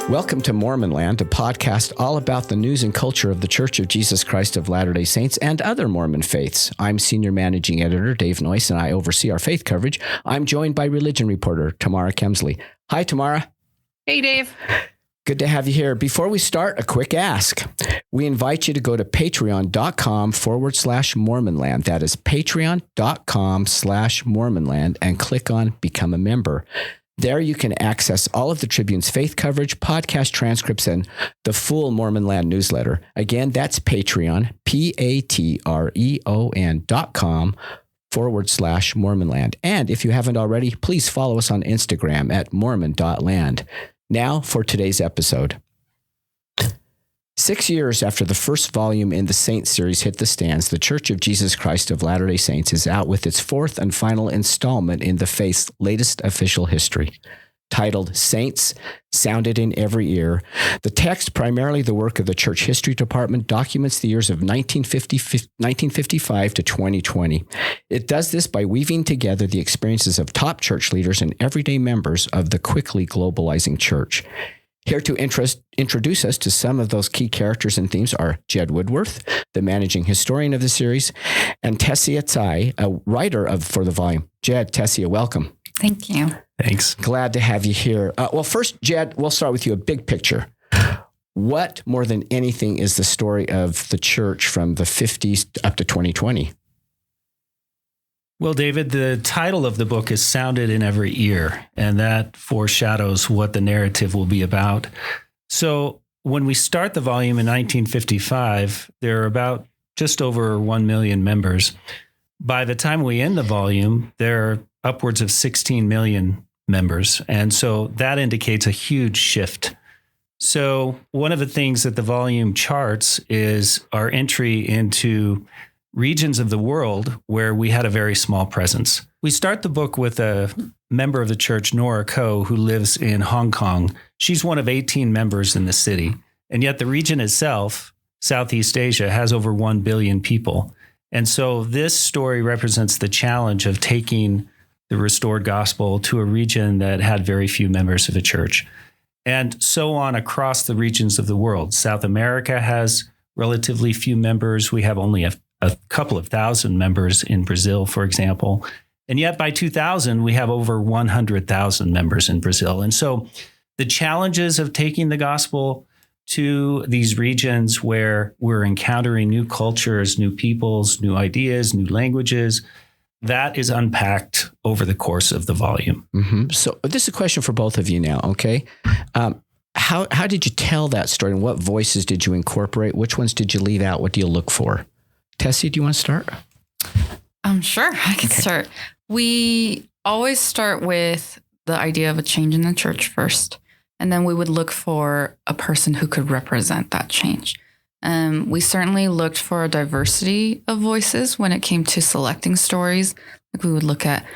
Welcome to Mormonland, a podcast all about the news and culture of the Church of Jesus Christ of Latter-day Saints and other Mormon faiths. I'm Senior Managing Editor Dave Noyce, and I oversee our faith coverage. I'm joined by religion reporter Tamara Kemsley. Hi, Tamara. Hey, Dave. Good to have you here. Before we start, a quick ask. We invite you to go to patreon.com/Mormonland. That is patreon.com/Mormonland and click on Become a Member. There you can access all of the Tribune's faith coverage, podcast transcripts, and the full Mormonland newsletter. Again, that's Patreon, patreon.com/Mormonland. And if you haven't already, please follow us on Instagram at mormon.land. Now for today's episode. 6 years after the first volume in the Saints series hit the stands, the Church of Jesus Christ of Latter-day Saints is out with its fourth and final installment in the faith's latest official history. Titled Saints, Sounded in Every Ear, the text, primarily the work of the Church History Department, documents the years of 1955 to 2020. It does this by weaving together the experiences of top church leaders and everyday members of the quickly globalizing church. Here to introduce us to some of those key characters and themes are Jed Woodworth, the managing historian of the series, and Tesia Tsai, a writer for the volume. Jed, Tesia, welcome. Thank you. Thanks. Glad to have you here. Well, first, Jed, we'll start with you, a big picture. What, more than anything, is the story of the church from the 50s up to 2020? Well, David, the title of the book is Sounded in Every Ear, and that foreshadows what the narrative will be about. So when we start the volume in 1955, there are about just over 1 million members. By the time we end the volume, there are upwards of 16 million members. And so that indicates a huge shift. So one of the things that the volume charts is our entry into regions of the world where we had a very small presence. We start the book with a member of the church, Nora Ko, who lives in Hong Kong. She's one of 18 members in the city. And yet the region itself, Southeast Asia, has over 1 billion people. And so this story represents the challenge of taking the restored gospel to a region that had very few members of the church. And so on across the regions of the world. South America has relatively few members. We have only a couple of thousand members in Brazil, for example. And yet by 2000, we have over 100,000 members in Brazil. And so the challenges of taking the gospel to these regions where we're encountering new cultures, new peoples, new ideas, new languages, that is unpacked over the course of the volume. Mm-hmm. So this is a question for both of you now, okay? How did you tell that story, and what voices did you incorporate? Which ones did you leave out? What do you look for? Tessie, do you want to start? Sure, I can start. We always start with the idea of a change in the church first, and then we would look for a person who could represent that change. We certainly looked for a diversity of voices when it came to selecting stories. Like we would look at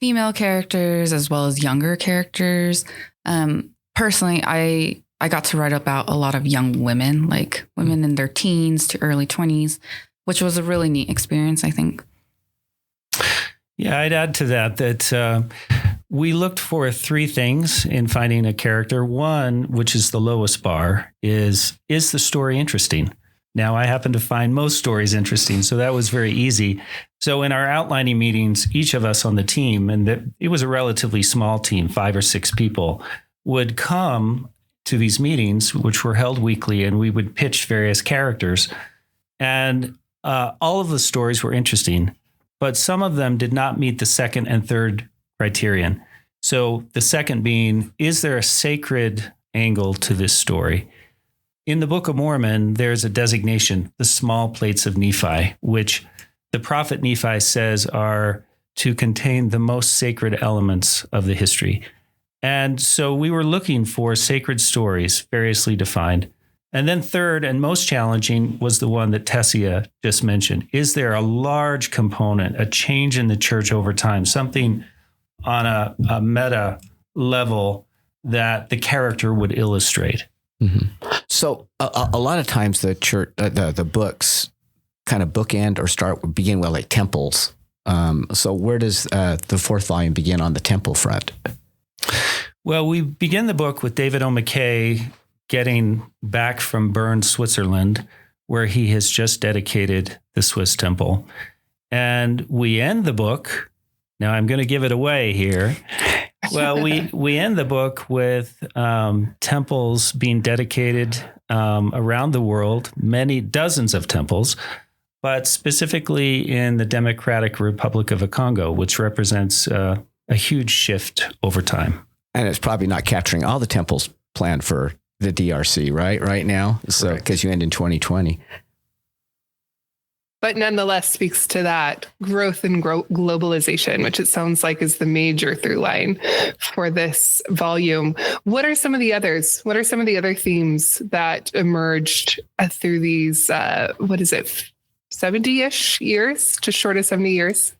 female characters as well as younger characters. Personally, I got to write about a lot of young women, like women in their teens to early 20s, which was a really neat experience, I think. Yeah, I'd add to that we looked for three things in finding a character. One, which is the lowest bar, is the story interesting? Now, I happen to find most stories interesting, so that was very easy. So in our outlining meetings, each of us on the team, and it was a relatively small team, 5 or 6 people, would come to these meetings, which were held weekly, and we would pitch various characters. And all of the stories were interesting, but some of them did not meet the second and third criterion. So the second being, is there a sacred angle to this story? In the Book of Mormon, there's a designation, the small plates of Nephi, which the prophet Nephi says are to contain the most sacred elements of the history. And so we were looking for sacred stories, variously defined. And then third and most challenging was the one that Tesia just mentioned. Is there a large component, a change in the church over time, something on a meta level that the character would illustrate? Mm-hmm. So a lot of times the church, the books kind of bookend or begin with like temples. So where does the fourth volume begin on the temple front? Well, we begin the book with David O. McKay getting back from Bern, Switzerland, where he has just dedicated the Swiss temple. And we end the book. Now I'm going to give it away here. Well, we end the book with temples being dedicated around the world, many dozens of temples, but specifically in the Democratic Republic of the Congo, which represents a huge shift over time. And it's probably not capturing all the temples planned for the DRC, right now. So because you end in 2020. But nonetheless speaks to that growth and globalization, which it sounds like is the major through line for this volume. What are some of the others? What are some of the other themes that emerged through these, 70-ish years, just short of 70 years?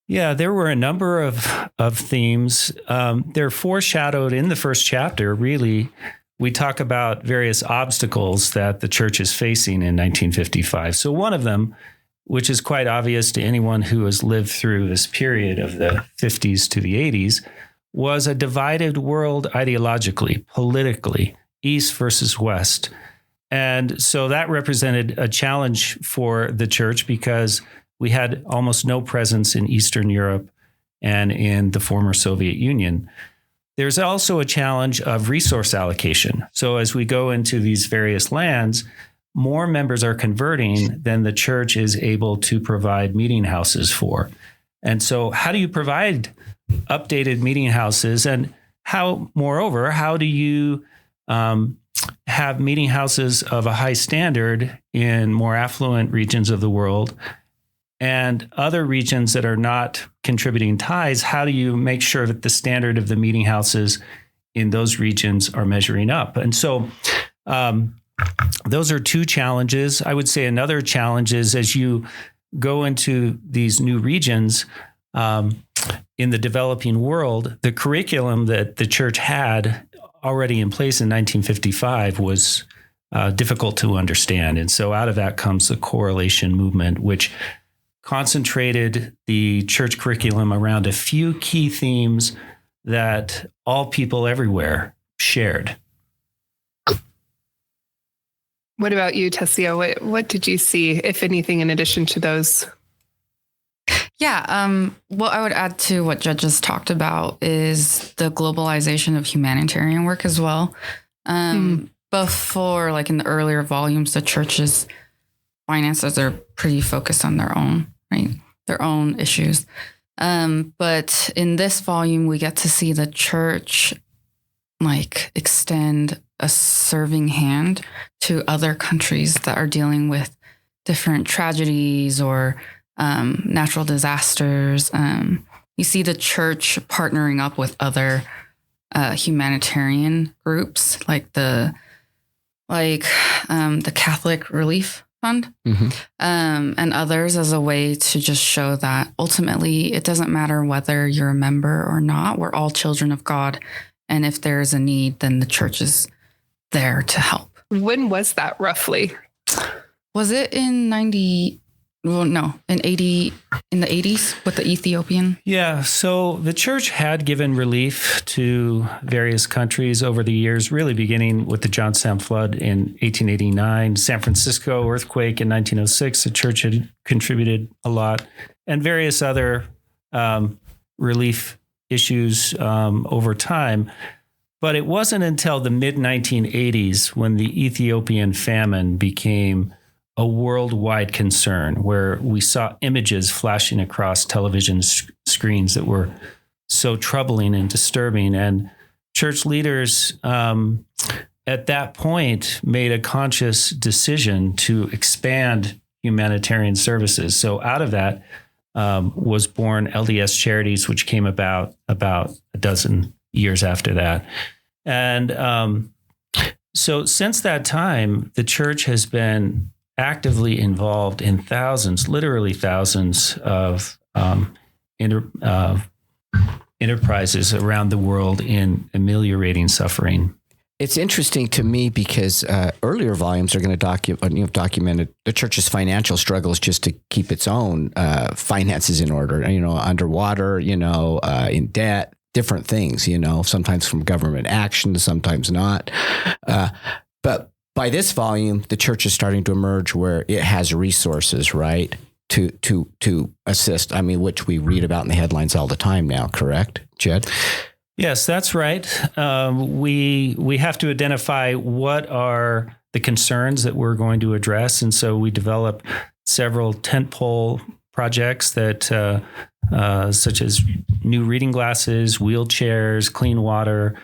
Yeah, there were a number of themes. They're foreshadowed in the first chapter, really. We talk about various obstacles that the church is facing in 1955. So one of them, which is quite obvious to anyone who has lived through this period of the 50s to the 80s, was a divided world ideologically, politically, East versus West. And so that represented a challenge for the church because we had almost no presence in Eastern Europe and in the former Soviet Union. There's also a challenge of resource allocation. So as we go into these various lands, more members are converting than the church is able to provide meeting houses for. And so how do you provide updated meeting houses? And how do you have meeting houses of a high standard in more affluent regions of the world? And other regions that are not contributing tithes, how do you make sure that the standard of the meeting houses in those regions are measuring up? And so those are two challenges. I would say another challenge is as you go into these new regions in the developing world, the curriculum that the church had already in place in 1955 was difficult to understand. And so out of that comes the correlation movement, which concentrated the church curriculum around a few key themes that all people everywhere shared. What about you, Tesia? What did you see, if anything, in addition to those? Yeah, what I would add to what Jed just talked about is the globalization of humanitarian work as well. Before, like in the earlier volumes, the church's finances are pretty focused on their own, right? Their own issues. But in this volume, we get to see the church like extend a serving hand to other countries that are dealing with different tragedies or natural disasters. You see the church partnering up with other humanitarian groups like the Catholic Relief Fund, and others as a way to just show that ultimately it doesn't matter whether you're a member or not. We're all children of God. And if there's a need, then the church is there to help. When was that roughly? Was it in in the 80s with the Ethiopian? Yeah. So the church had given relief to various countries over the years, really beginning with the Johnstown flood in 1889, San Francisco earthquake in 1906. The church had contributed a lot, and various other relief issues over time. But it wasn't until the mid-1980s when the Ethiopian famine became a worldwide concern, where we saw images flashing across television screens that were so troubling and disturbing. And church leaders at that point made a conscious decision to expand humanitarian services. So out of that was born LDS Charities, which came about a dozen years after that. And so since that time, the church has been actively involved in literally thousands of enterprises around the world in ameliorating suffering. It's interesting to me because earlier volumes are going to document the church's financial struggles just to keep its own finances in order. Underwater, in debt, different things, sometimes from government action, sometimes not. But by this volume, the church is starting to emerge where it has resources, right, to assist. I mean, which we read about in the headlines all the time now, correct, Jed? Yes, that's right. We have to identify what are the concerns that we're going to address. And so we develop several tentpole projects that, such as new reading glasses, wheelchairs, clean water.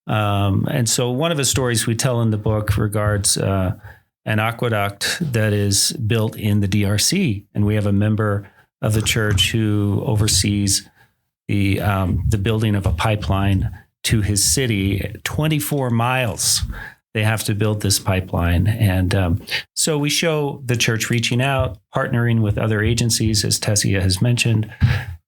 And so one of the stories we tell in the book regards an aqueduct that is built in the DRC. And we have a member of the church who oversees the building of a pipeline to his city, 24 miles. They have to build this pipeline. And so we show the church reaching out, partnering with other agencies, as Tesia has mentioned,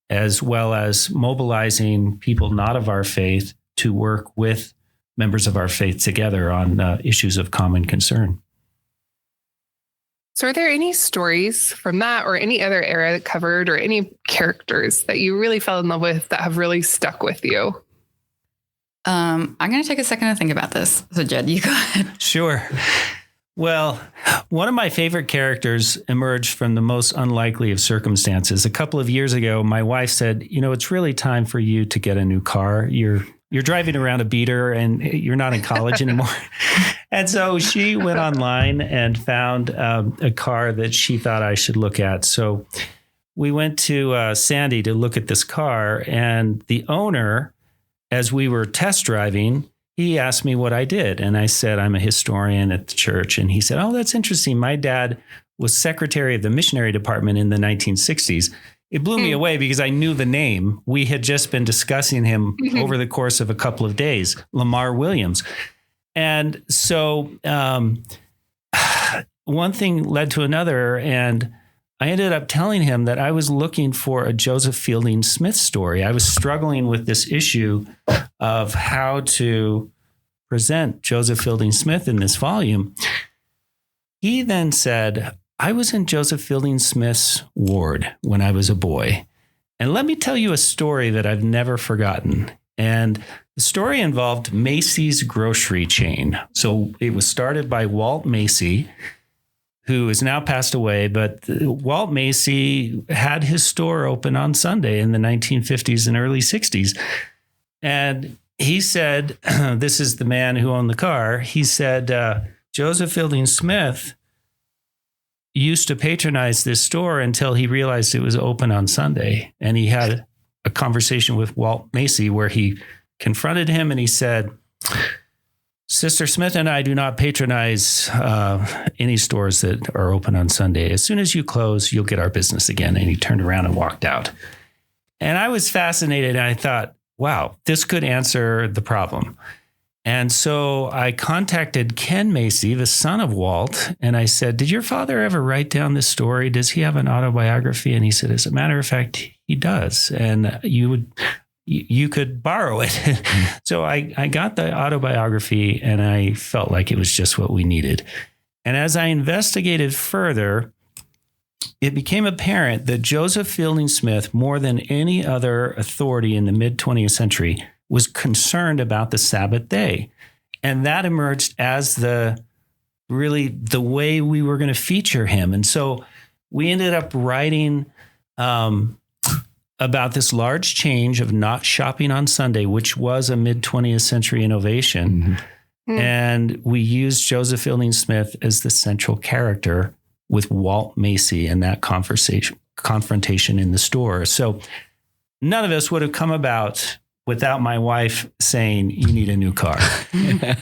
as well as mobilizing people not of our faith to work with members of our faith together on issues of common concern. So are there any stories from that or any other era that covered, or any characters that you really fell in love with that have really stuck with you? I'm going to take a second to think about this. So Jed, you go ahead. Sure. Well, one of my favorite characters emerged from the most unlikely of circumstances. A couple of years ago, my wife said, it's really time for you to get a new car. You're driving around a beater and you're not in college anymore. And so she went online and found a car that she thought I should look at. So we went to Sandy to look at this car, and the owner, as we were test driving, he asked me what I did. And I said, I'm a historian at the church. And he said, oh, that's interesting. My dad was secretary of the missionary department in the 1960s. It blew me away because I knew the name. We had just been discussing him over the course of a couple of days, Lamar Williams. And so one thing led to another, and I ended up telling him that I was looking for a Joseph Fielding Smith story. I was struggling with this issue of how to present Joseph Fielding Smith in this volume. He then said, I was in Joseph Fielding Smith's ward when I was a boy. And let me tell you a story that I've never forgotten. And the story involved Macy's grocery chain. So it was started by Walt Macy, who is now passed away. But Walt Macy had his store open on Sunday in the 1950s and early 60s. And he said, this is the man who owned the car. He said, Joseph Fielding Smith used to patronize this store until he realized it was open on Sunday. And he had a conversation with Walt Macy where he confronted him and he said, Sister Smith and I do not patronize any stores that are open on Sunday. As soon as you close, you'll get our business again. And he turned around and walked out. And I was fascinated. And I thought, wow, this could answer the problem. And so I contacted Ken Macy, the son of Walt, and I said, did your father ever write down this story? Does he have an autobiography? And he said, as a matter of fact, he does. And you could borrow it. So I got the autobiography, and I felt like it was just what we needed. And as I investigated further, it became apparent that Joseph Fielding Smith, more than any other authority in the mid-20th century, was concerned about the Sabbath day. And that emerged as the way we were going to feature him. And so we ended up writing about this large change of not shopping on Sunday, which was a mid-20th century innovation. Mm-hmm. And we used Joseph Fielding Smith as the central character with Walt Macy and that confrontation in the store. So none of this would have come about without my wife saying, you need a new car.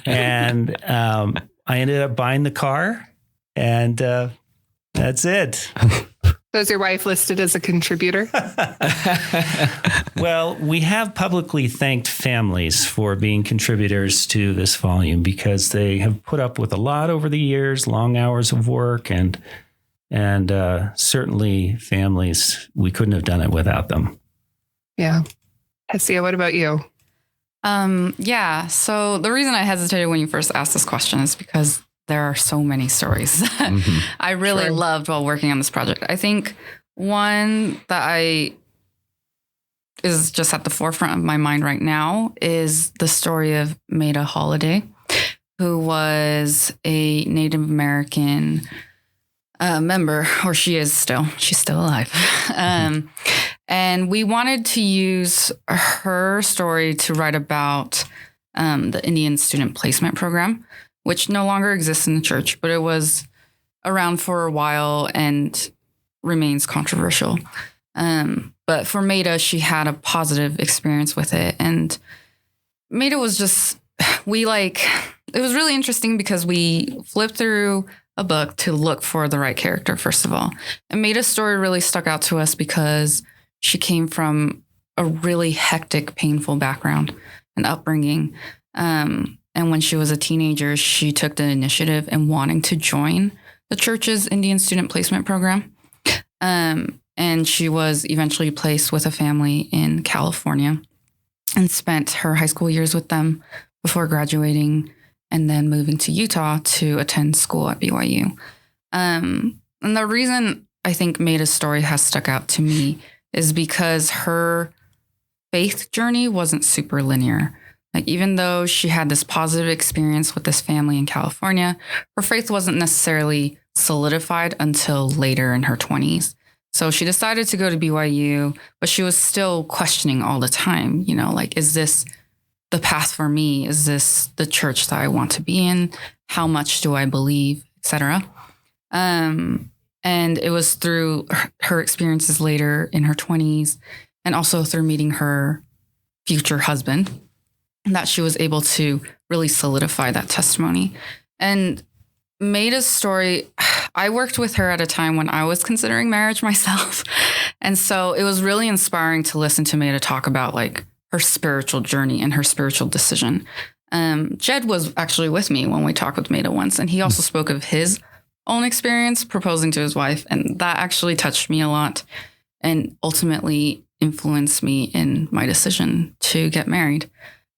And I ended up buying the car, and that's it. So is your wife listed as a contributor? Well, we have publicly thanked families for being contributors to this volume because they have put up with a lot over the years, long hours of work, and certainly families, we couldn't have done it without them. Yeah. Tesia, what about you? Yeah. So the reason I hesitated when you first asked this question is because there are so many stories that I really loved while working on this project. I think one that is just at the forefront of my mind right now is the story of Maida Holiday, who was a Native American member, or she's still alive. And we wanted to use her story to write about the Indian Student Placement Program, which no longer exists in the church, but it was around for a while and remains controversial. But for Maida, she had a positive experience with it. And Maida was just, it was really interesting because we flipped through a book to look for the right character, first of all. And Maida's story really stuck out to us because she came from a really hectic, painful background and upbringing. And when she was a teenager, she took the initiative in wanting to join the church's Indian Student Placement Program. And she was eventually placed with a family in California and spent her high school years with them before graduating and then moving to Utah to attend school at BYU. And the reason I think Maida's story has stuck out to me is because her faith journey wasn't super linear. Like, even though she had this positive experience with this family in California, her faith wasn't necessarily solidified until later in her 20s. So she decided to go to BYU, but she was still questioning all the time, is this the path for me? Is this the church that I want to be in? How much do I believe, etc.? And it was through her experiences later in her 20s and also through meeting her future husband that she was able to really solidify that testimony. And Maida's story, I worked with her at a time when I was considering marriage myself. And so it was really inspiring to listen to Maida talk about her spiritual journey and her spiritual decision. Jed was actually with me when we talked with Maida once, and he also spoke of his own experience proposing to his wife. And that actually touched me a lot and ultimately influenced me in my decision to get married.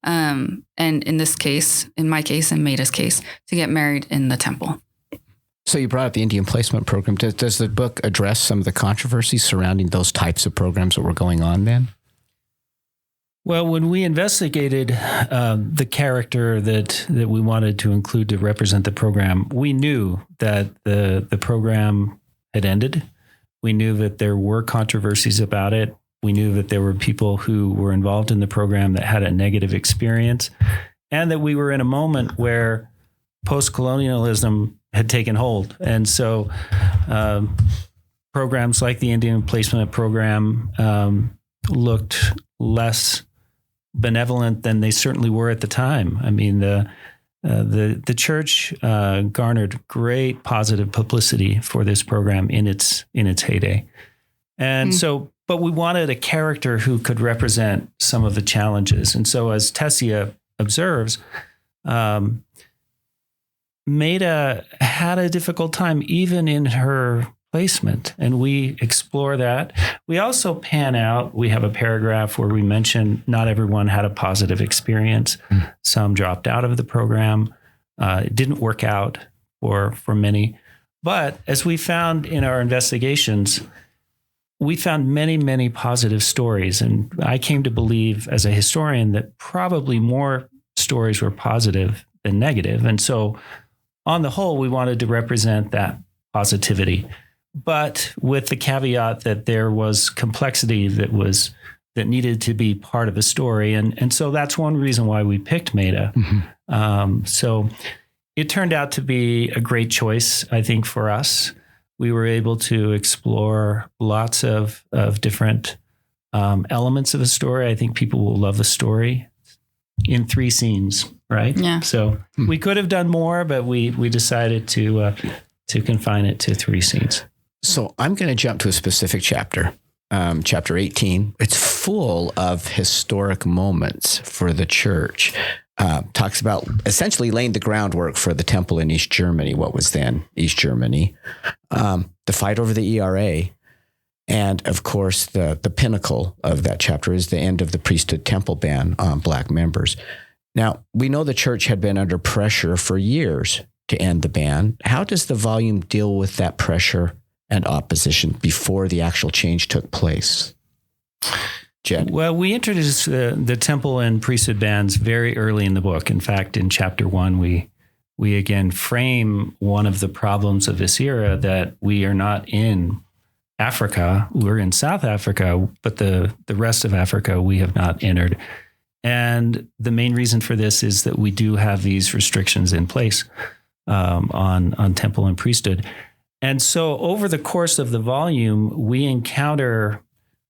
And in this case, in my case, in Maida's case, to get married in the temple. So you brought up the Indian Placement Program. Does the book address some of the controversies surrounding those types of programs that were going on then? Well, when we investigated the character that we wanted to include to represent the program, we knew that the program had ended. We knew that there were controversies about it. We knew that there were people who were involved in the program that had a negative experience, and that we were in a moment where post-colonialism had taken hold. And so programs like the Indian Placement Program looked less benevolent than they certainly were at the time. I mean, the church garnered great positive publicity for this program in its heyday. And so, but we wanted a character who could represent some of the challenges. And so, as Tesia observes, Maida had a difficult time even in her placement, and we explore that. We also pan out, we have a paragraph where we mention not everyone had a positive experience. Some dropped out of the program. It didn't work out for many. But as we found in our investigations, we found many, many positive stories. And I came to believe as a historian that probably more stories were positive than negative. And so on the whole, we wanted to represent that positivity, but with the caveat that there was complexity that needed to be part of the story. And so that's one reason why we picked Maida. So it turned out to be a great choice, I think, for us. We were able to explore lots of different elements of a story. I think people will love the story in 3 scenes, right? Yeah. So we could have done more, but we decided to confine it to 3 scenes. So I'm going to jump to a specific chapter, chapter 18. It's full of historic moments for the church. Talks about essentially laying the groundwork for the temple in East Germany, what was then East Germany, the fight over the ERA, and of course the pinnacle of that chapter is the end of the priesthood temple ban on Black members. Now, we know the church had been under pressure for years to end the ban. How does the volume deal with that pressure and opposition before the actual change took place? Jed? Well, we introduced the temple and priesthood bands very early in the book. In fact, in chapter 1, we again frame one of the problems of this era, that we are not in Africa. We're in South Africa, but the rest of Africa we have not entered. And the main reason for this is that we do have these restrictions in place on temple and priesthood. And so over the course of the volume, we encounter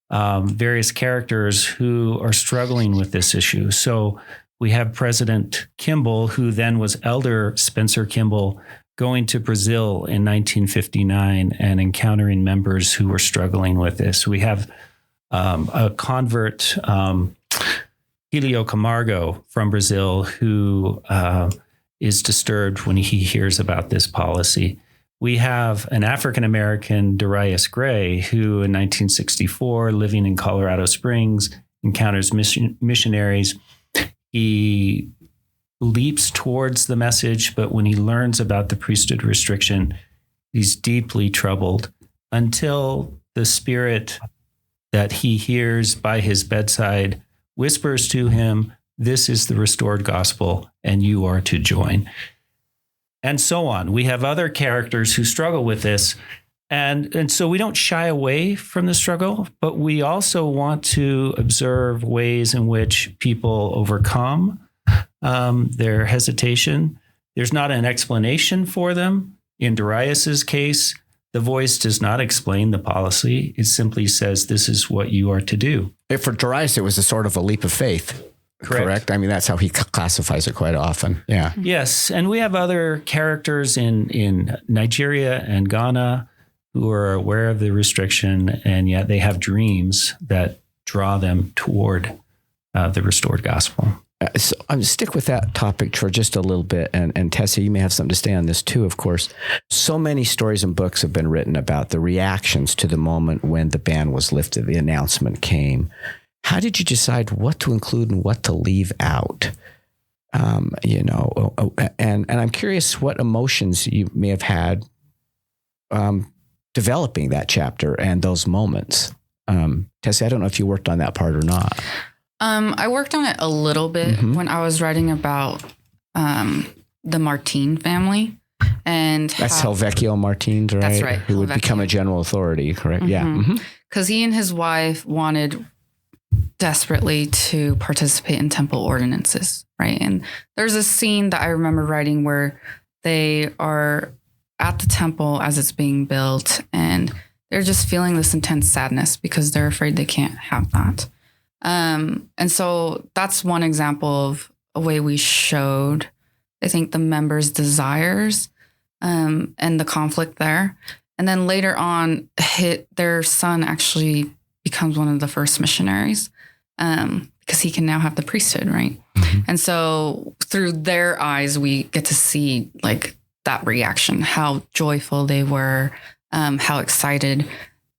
various characters who are struggling with this issue. So we have President Kimball, who then was Elder Spencer Kimball, going to Brazil in 1959 and encountering members who were struggling with this. We have a convert, Helio Camargo from Brazil, who is disturbed when he hears about this policy. We have an African-American, Darius Gray, who in 1964, living in Colorado Springs, encounters missionaries. He leaps towards the message, but when he learns about the priesthood restriction, he's deeply troubled until the spirit that he hears by his bedside whispers to him, "This is the restored gospel, and you are to join." And so on. We have other characters who struggle with this. And so we don't shy away from the struggle, but we also want to observe ways in which people overcome their hesitation. There's not an explanation for them. In Darius's case, the voice does not explain the policy. It simply says, this is what you are to do. For Darius, it was a sort of a leap of faith. Correct. I mean, that's how he classifies it quite often. Yeah. Yes. And we have other characters in Nigeria and Ghana who are aware of the restriction, and yet they have dreams that draw them toward the restored gospel. So I'm stick with that topic for just a little bit. And Tesia, you may have something to say on this too, of course. So many stories and books have been written about the reactions to the moment when the ban was lifted, the announcement came. How did you decide what to include and what to leave out? And I'm curious what emotions you may have had developing that chapter and those moments. Tesia, I don't know if you worked on that part or not. I worked on it a little bit when I was writing about the Martin family. And that's Helvecchio Martins, right? That's right. Who would become a general authority, correct? Mm-hmm. Yeah. Because he and his wife wanted desperately to participate in temple ordinances, right? And there's a scene that I remember writing where they are at the temple as it's being built, and they're just feeling this intense sadness because they're afraid they can't have that. And so that's one example of a way we showed, I think, the members' desires and the conflict there. And then later on, their son actually becomes one of the first missionaries because he can now have the priesthood, right? Mm-hmm. And so through their eyes, we get to see like that reaction, how joyful they were, how excited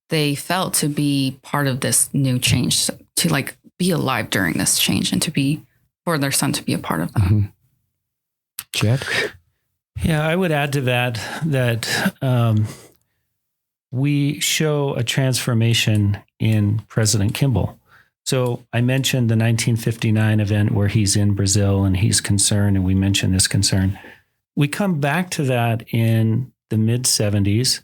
they felt to be part of this new change, to like be alive during this change and for their son to be a part of that. Mm-hmm. Jed? Yeah, I would add to that we show a transformation in President Kimball. So I mentioned the 1959 event where he's in Brazil and he's concerned, and we mentioned this concern. We come back to that in the mid-70s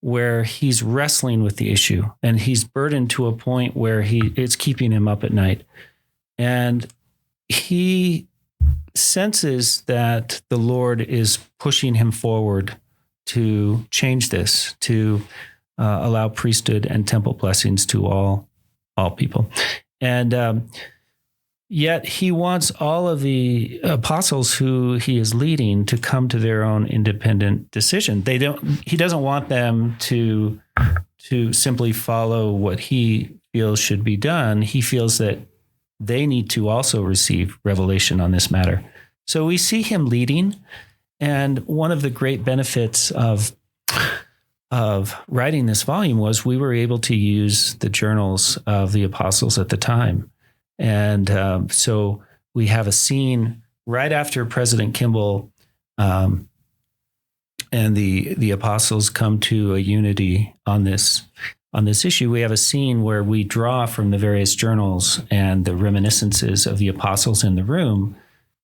where he's wrestling with the issue and he's burdened to a point where it's keeping him up at night. And he senses that the Lord is pushing him forward to change this, to allow priesthood and temple blessings to all people. And yet he wants all of the apostles who he is leading to come to their own independent decision. He doesn't want them to simply follow what he feels should be done. He feels that they need to also receive revelation on this matter. So we see him leading. And one of the great benefits of writing this volume was we were able to use the journals of the apostles at the time. And so we have a scene right after President Kimball and the apostles come to a unity on this. on this issue, we have a scene where we draw from the various journals and the reminiscences of the apostles in the room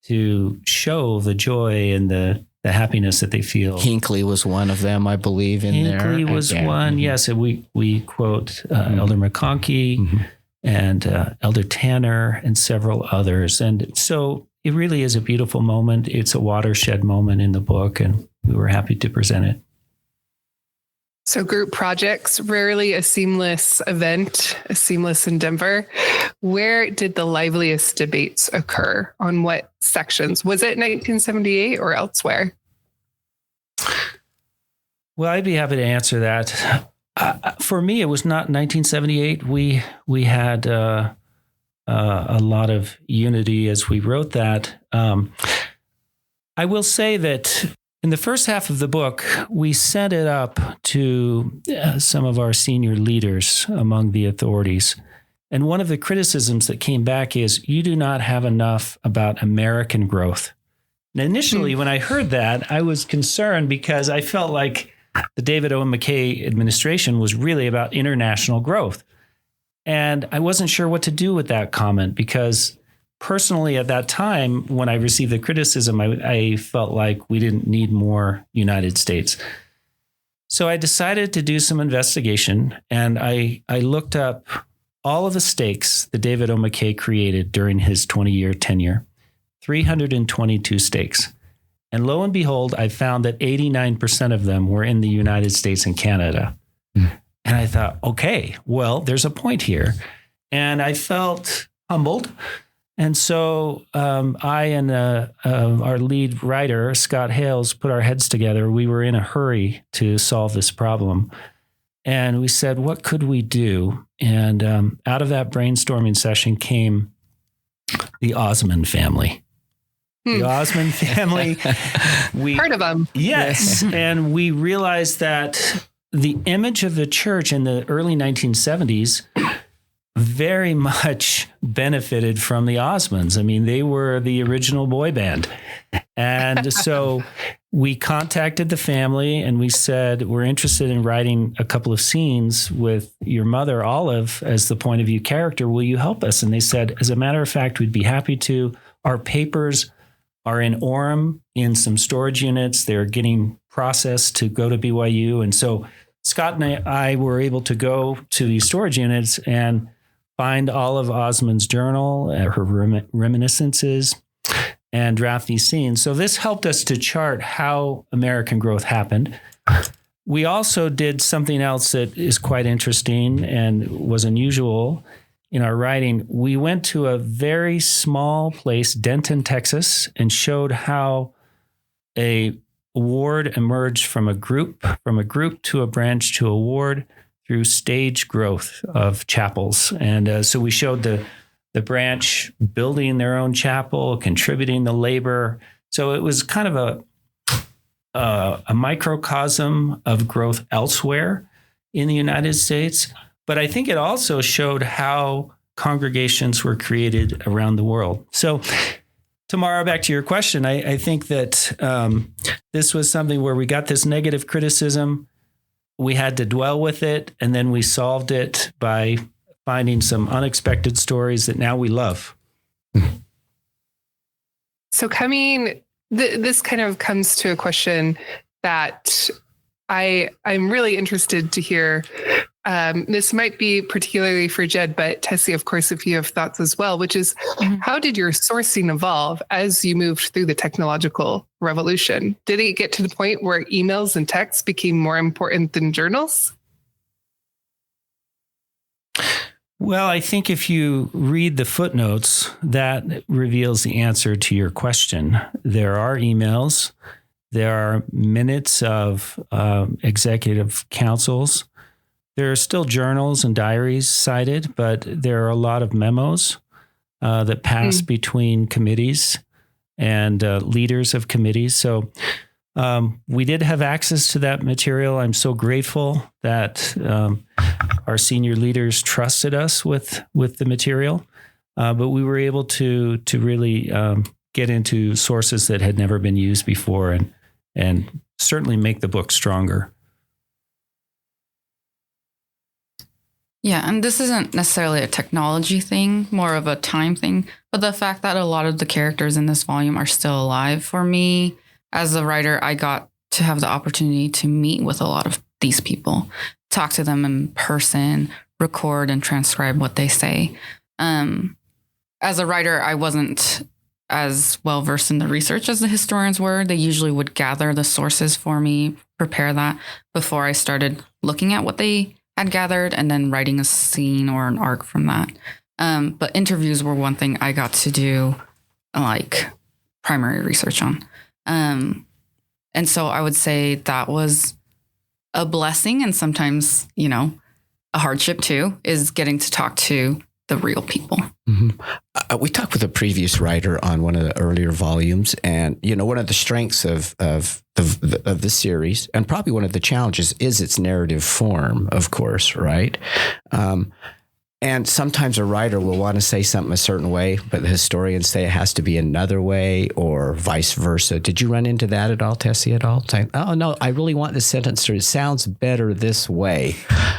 to show the joy and the happiness that they feel. Hinckley was one of them, I believe, in there. Hinckley was one, Mm-hmm. yes. And we quote Elder McConkie Mm-hmm. and Elder Tanner and several others. And so it really is a beautiful moment. It's a watershed moment in the book, and we were happy to present it. So group projects, rarely a seamless event, a seamless endeavor. Where did the liveliest debates occur? On what sections? Was it 1978 or elsewhere? Well, I'd be happy to answer that. For me, it was not 1978. We had a lot of unity as we wrote that. I will say that in the first half of the book, we sent it up to some of our senior leaders among the authorities. And one of the criticisms that came back is, you do not have enough about American growth. And initially, when I heard that, I was concerned because I felt like the David O. McKay administration was really about international growth. And I wasn't sure what to do with that comment because personally, at that time, when I received the criticism, I felt like we didn't need more United States. So I decided to do some investigation, and I looked up all of the stakes that David O. McKay created during his 20-year tenure, 322 stakes. And lo and behold, I found that 89% of them were in the United States and Canada. Mm. And I thought, okay, well, there's a point here. And I felt humbled. And so I and our lead writer, Scott Hales, put our heads together. We were in a hurry to solve this problem. And we said, what could we do? And out of that brainstorming session came the Osmond family. The Osmond family. We heard of them. Yes. And we realized that the image of the church in the early 1970s very much benefited from the Osmonds. I mean, they were the original boy band. And so we contacted the family and we said, we're interested in writing a couple of scenes with your mother, Olive, as the point of view character. Will you help us? And they said, as a matter of fact, we'd be happy to. Our papers are in Orem in some storage units. They're getting processed to go to BYU. And so Scott and I were able to go to these storage units and find Olive Osmond's journal, her reminiscences, and draft these scenes. So this helped us to chart how American growth happened. We also did something else that is quite interesting and was unusual in our writing. We went to a very small place, Denton, Texas, and showed how a ward emerged from a group to a branch to a ward through stage growth of chapels. And so we showed the branch building their own chapel, contributing the labor. So it was kind of a microcosm of growth elsewhere in the United States. But I think it also showed how congregations were created around the world. So Tamara, back to your question, I think that this was something where we got this negative criticism. We had to dwell with it, and then we solved it by finding some unexpected stories that now we love. So this kind of comes to a question that I'm really interested to hear. This might be particularly for Jed, but Tesia, of course, if you have thoughts as well, which is how did your sourcing evolve as you moved through the technological revolution? Did it get to the point where emails and texts became more important than journals? Well, I think if you read the footnotes, that reveals the answer to your question. There are emails. There are minutes of executive councils. There are still journals and diaries cited, but there are a lot of memos that pass between committees and leaders of committees. So we did have access to that material. I'm so grateful that our senior leaders trusted us with the material, but we were able to really get into sources that had never been used before and certainly make the book stronger. Yeah, and this isn't necessarily a technology thing, more of a time thing, but the fact that a lot of the characters in this volume are still alive. For me, as a writer, I got to have the opportunity to meet with a lot of these people, talk to them in person, record and transcribe what they say. As a writer, I wasn't as well versed in the research as the historians were. They usually would gather the sources for me, prepare that before I started looking at what they had gathered and then writing a scene or an arc from that. But interviews were one thing I got to do like primary research on. And so I would say that was a blessing, and sometimes, a hardship too, is getting to talk to the real people. Mm-hmm. We talked with a previous writer on one of the earlier volumes, and one of the strengths of the series, and probably one of the challenges, is its narrative form, of course, right? And sometimes a writer will want to say something a certain way, but the historians say it has to be another way, or vice versa. Did you run into that at all, Tesia, at all? Saying, oh no, I really want this sentence to, it sounds better this way.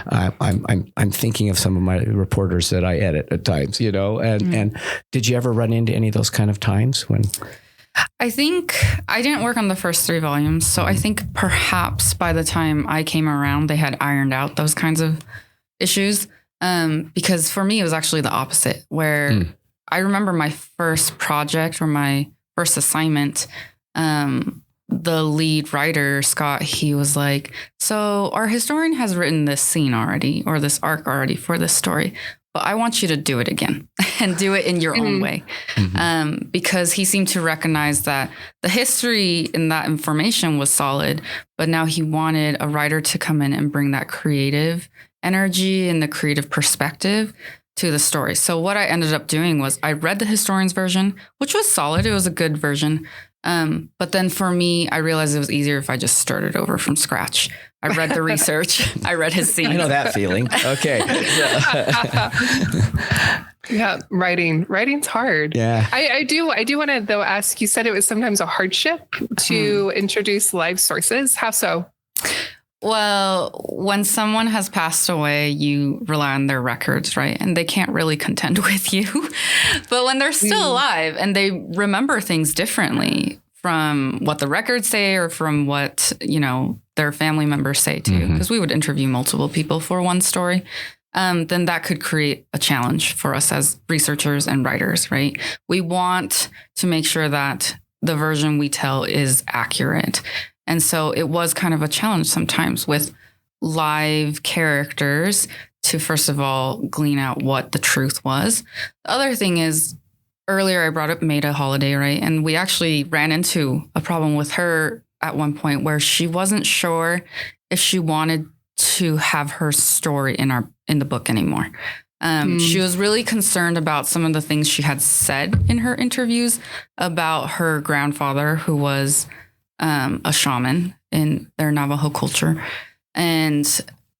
I'm thinking of some of my reporters that I edit at times, and did you ever run into any of those kind of times when? I think I didn't work on the first 3 volumes, so I think perhaps by the time I came around, they had ironed out those kinds of issues. Because for me, it was actually the opposite, where I remember my first project or my first assignment, the lead writer, Scott, he was like, so our historian has written this scene already, or this arc already for this story, but I want you to do it again and do it in your own way. Because he seemed to recognize that the history in that information was solid, but now he wanted a writer to come in and bring that creative energy and the creative perspective to the story. So what I ended up doing was I read the historian's version, which was solid. It was a good version. But then for me, I realized it was easier if I just started over from scratch. I read the research. I read his scene. I know that feeling. Okay. Yeah, writing's hard. Yeah. I do want to though ask, you said it was sometimes a hardship to introduce live sources. How so? Well, when someone has passed away, you rely on their records, right? And they can't really contend with you. But when they're still alive and they remember things differently from what the records say or from what, their family members say too, because we would interview multiple people for one story, then that could create a challenge for us as researchers and writers, right? We want to make sure that the version we tell is accurate. And so it was kind of a challenge sometimes with live characters to, first of all, glean out what the truth was. The other thing is, earlier I brought up Maida Holiday, right? And we actually ran into a problem with her at one point where she wasn't sure if she wanted to have her story in the book anymore. She was really concerned about some of the things she had said in her interviews about her grandfather, who was a shaman in their Navajo culture. And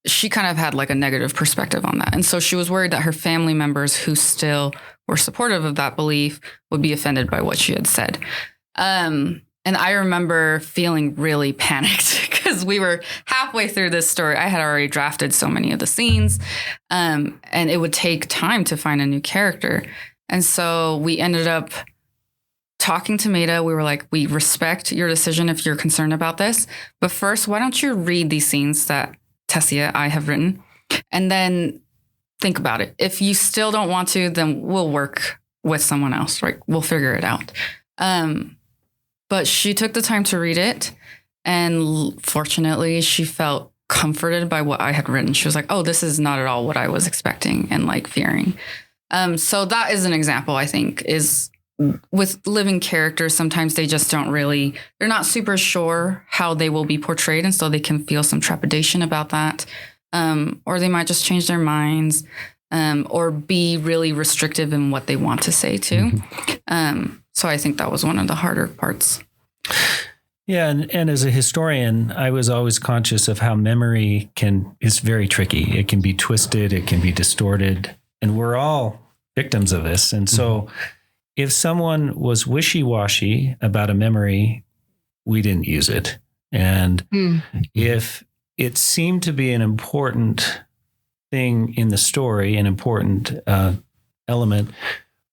she kind of had like a negative perspective on that. And so she was worried that her family members who still were supportive of that belief would be offended by what she had said. And I remember feeling really panicked because we were halfway through this story. I had already drafted so many of the scenes, and it would take time to find a new character. And so we ended up talking to Maida. We were like, we respect your decision if you're concerned about this. But first, why don't you read these scenes that Tesia, I have written, and then think about it. If you still don't want to, then we'll work with someone else, right? We'll figure it out. But she took the time to read it. And fortunately, she felt comforted by what I had written. She was like, oh, this is not at all what I was expecting and like fearing. So that is an example, I think, is with living characters. Sometimes they just they're not super sure how they will be portrayed. And so they can feel some trepidation about that. Or they might just change their minds, or be really restrictive in what they want to say too. So I think that was one of the harder parts. Yeah. And as a historian, I was always conscious of how memory is very tricky. It can be twisted, it can be distorted, and we're all victims of this. And so if someone was wishy-washy about a memory, we didn't use it. And if it seemed to be an important thing in the story, an important element,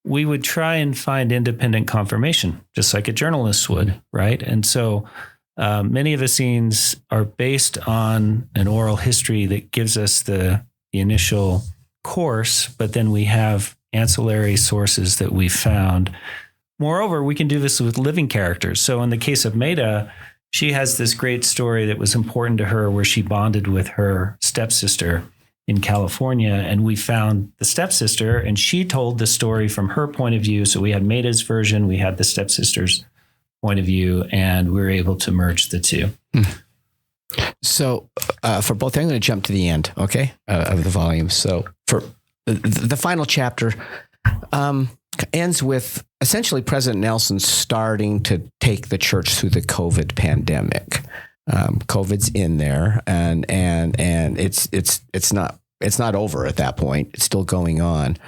we would try and find independent confirmation, just like a journalist would, right? And so many of the scenes are based on an oral history that gives us the initial course, but then we have ancillary sources that we found. Moreover, we can do this with living characters. So in the case of Maida, she has this great story that was important to her where she bonded with her stepsister in California. And we found the stepsister and she told the story from her point of view. So we had Maida's version, we had the stepsister's point of view, and we were able to merge the two. So for both, I'm going to jump to the end, okay, of the volume. So for the final chapter ends with essentially President Nelson starting to take the church through the COVID pandemic. COVID's in there, and it's not over at that point. It's still going on.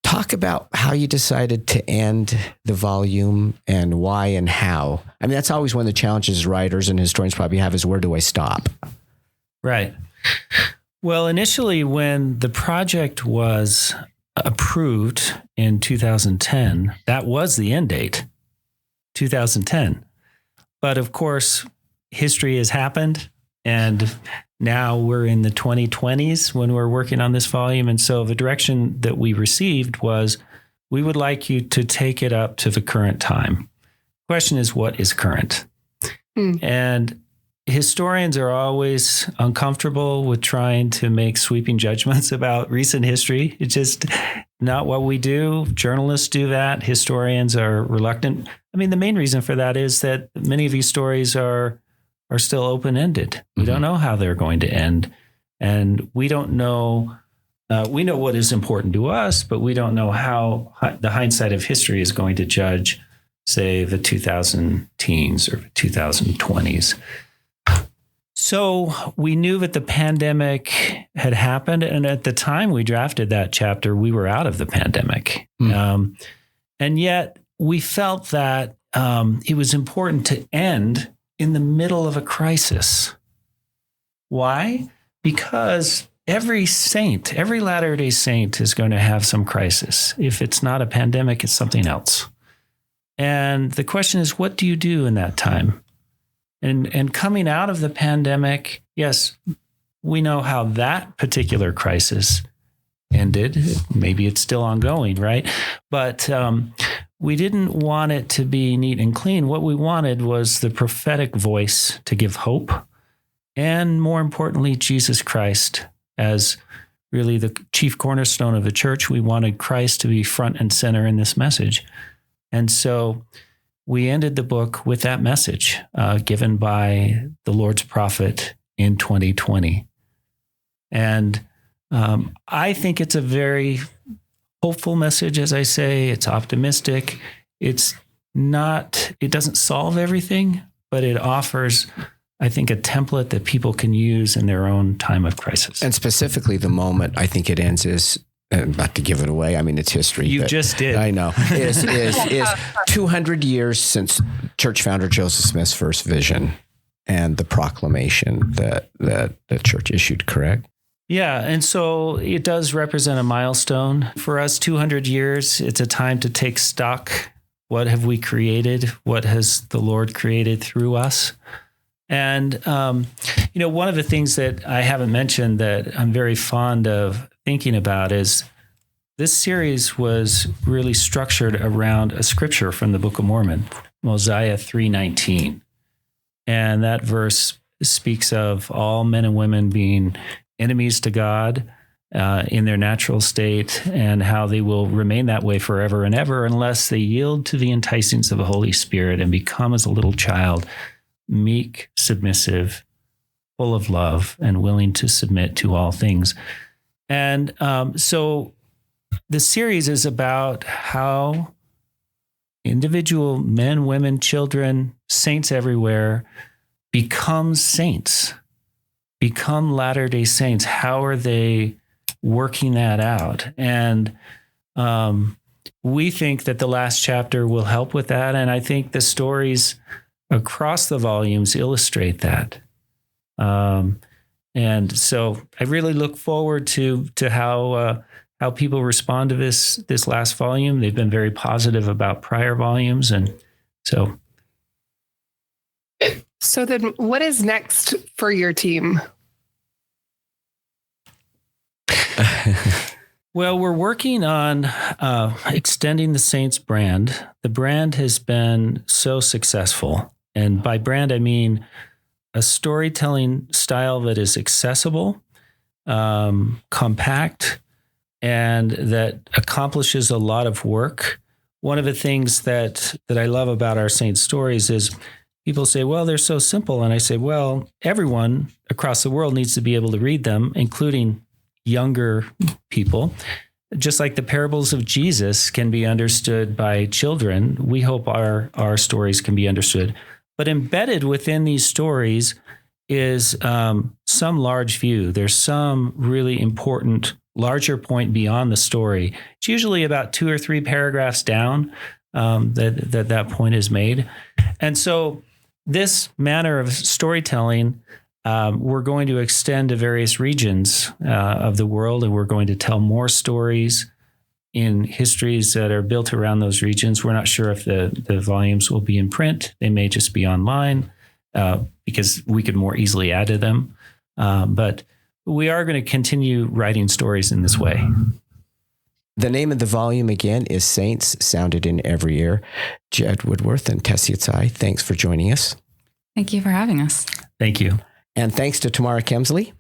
Talk about how you decided to end the volume and why and how. I mean, that's always one of the challenges writers and historians probably have is where do I stop? Right. Well, initially, when the project was approved in 2010, that was the end date, 2010. But of course, history has happened, and now we're in the 2020s when we're working on this volume. And so the direction that we received was, we would like you to take it up to the current time. Question is, what is current? And historians are always uncomfortable with trying to make sweeping judgments about recent history. It's just not what we do. Journalists do that. Historians are reluctant. I mean, the main reason for that is that many of these stories are still open-ended. We don't know how they're going to end. And we don't know, we know what is important to us, but we don't know how the hindsight of history is going to judge, say, the 2010s or the 2020s. So we knew that the pandemic had happened. And at the time we drafted that chapter, we were out of the pandemic. And yet we felt that it was important to end in the middle of a crisis. Why? Because every saint, every Latter-day Saint is going to have some crisis. If it's not a pandemic, it's something else. And the question is, what do you do in that time? And coming out of the pandemic, yes, we know how that particular crisis ended. Maybe it's still ongoing, right? But we didn't want it to be neat and clean. What we wanted was the prophetic voice to give hope. And more importantly, Jesus Christ as really the chief cornerstone of the church. We wanted Christ to be front and center in this message. And so we ended the book with that message given by the Lord's prophet in 2020. And I think it's a very hopeful message, as I say. It's optimistic. It doesn't solve everything, but it offers, I think, a template that people can use in their own time of crisis. And specifically, the moment I think it ends is, not to give it away, I mean, it's history. You just did. I know. Is 200 years since church founder Joseph Smith's first vision and the proclamation that the church issued, correct? Yeah, and so it does represent a milestone. For us, 200 years, it's a time to take stock. What have we created? What has the Lord created through us? And, one of the things that I haven't mentioned that I'm very fond of thinking about is this series was really structured around a scripture from the Book of Mormon, Mosiah 3:19. And that verse speaks of all men and women being enemies to God in their natural state, and how they will remain that way forever and ever unless they yield to the enticings of the Holy Spirit and become as a little child, meek, submissive, full of love, and willing to submit to all things. And so the series is about how individual men, women, children, saints everywhere become saints, become Latter-day Saints. How are they working that out? And we think that the last chapter will help with that. And I think the stories across the volumes illustrate that. And so I really look forward to how people respond to this last volume. They've been very positive about prior volumes. And so. So then what is next for your team? Well, we're working on extending the Saints brand. The brand has been so successful. And by brand, I mean a storytelling style that is accessible, compact, and that accomplishes a lot of work. One of the things that I love about our Saints stories is people say, well, they're so simple. And I say, well, everyone across the world needs to be able to read them, including younger people. Just like the parables of Jesus can be understood by children, we hope our stories can be understood. But embedded within these stories is some large view. There's some really important, larger point beyond the story. It's usually about 2 or 3 paragraphs down that point is made. And so this manner of storytelling, we're going to extend to various regions of the world, and we're going to tell more stories in histories that are built around those regions. We're not sure if the volumes will be in print. They may just be online because we could more easily add to them. But we are going to continue writing stories in this way. The name of the volume again is Saints Sounded in Every Ear. Jed Woodworth and Tesia Tsai, thanks for joining us. Thank you for having us. Thank you. And thanks to Tamara Kemsley.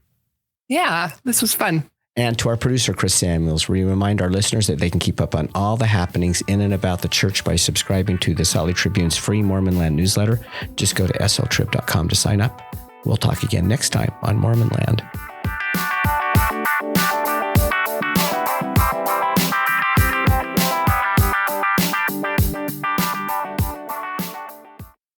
Yeah, this was fun. And to our producer, Chris Samuels. We remind our listeners that they can keep up on all the happenings in and about the church by subscribing to the Salt Lake Tribune's free Mormon Land newsletter. Just go to sltrib.com to sign up. We'll talk again next time on Mormon Land.